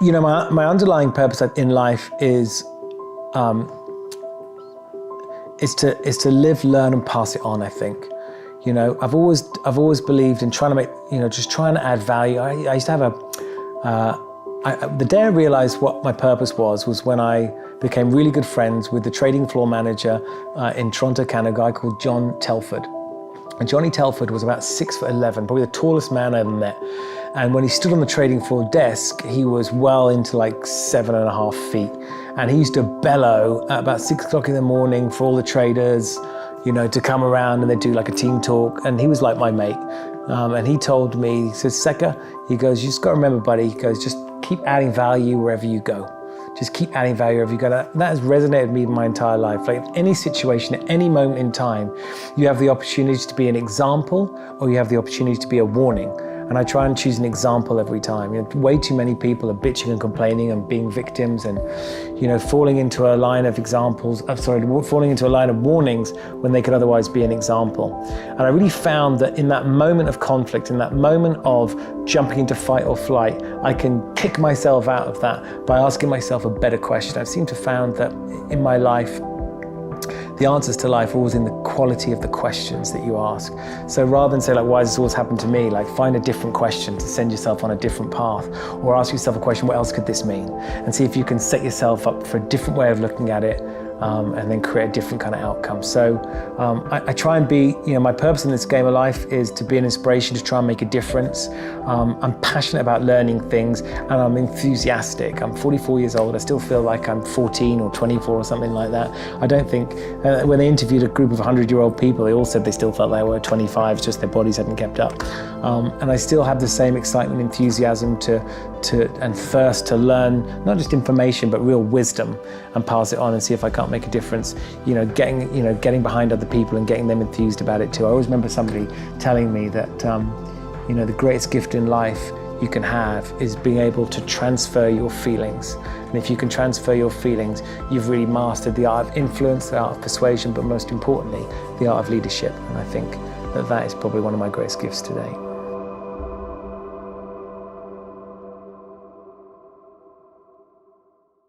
You know, my underlying purpose in life is to live, learn, and pass it on, I think. You know, I've always believed in trying to make, you know, just trying to add value. I used to have the day I realized what my purpose was when I became really good friends with the trading floor manager in Toronto, Canada, a guy called John Telford. And Johnny Telford was about 6'11", probably the tallest man I ever met. And when he stood on the trading floor desk, he was well into like 7.5 feet. And he used to bellow at about 6 o'clock in the morning for all the traders, you know, to come around and they'd do like a team talk. And he was like my mate. And he told me, he says, Seka, he goes, you just got to remember, buddy, he goes, just keep adding value wherever you go. Just keep adding value wherever you go. That has resonated with me my entire life. Like any situation, at any moment in time, you have the opportunity to be an example or you have the opportunity to be a warning. And I try and choose an example every time. You know, way too many people are bitching and complaining and being victims and, you know, falling into a line of falling into a line of warnings when they could otherwise be an example. And I really found that in that moment of conflict, in that moment of jumping into fight or flight, I can kick myself out of that by asking myself a better question. I've seemed to found that in my life, the answers to life are always in the quality of the questions that you ask. So rather than say like, why does this always happen to me? Like find a different question to send yourself on a different path, or ask yourself a question, what else could this mean? And see if you can set yourself up for a different way of looking at it, and then create a different kind of outcome. So I try and be, you know, my purpose in this game of life is to be an inspiration, to try and make a difference. I'm passionate about learning things and I'm enthusiastic. I'm 44 years old. I still feel like I'm 14 or 24 or something like that. I don't think, when they interviewed a group of 100-year-old people, they all said they still felt they were 25, it's just their bodies hadn't kept up. And I still have the same excitement, enthusiasm and thirst to learn, not just information, but real wisdom, and pass it on and see if I can't make a difference, you know, getting behind other people and getting them enthused about it too. I always remember somebody telling me that, you know, the greatest gift in life you can have is being able to transfer your feelings. And if you can transfer your feelings, you've really mastered the art of influence, the art of persuasion, but most importantly, the art of leadership. And I think that is probably one of my greatest gifts today.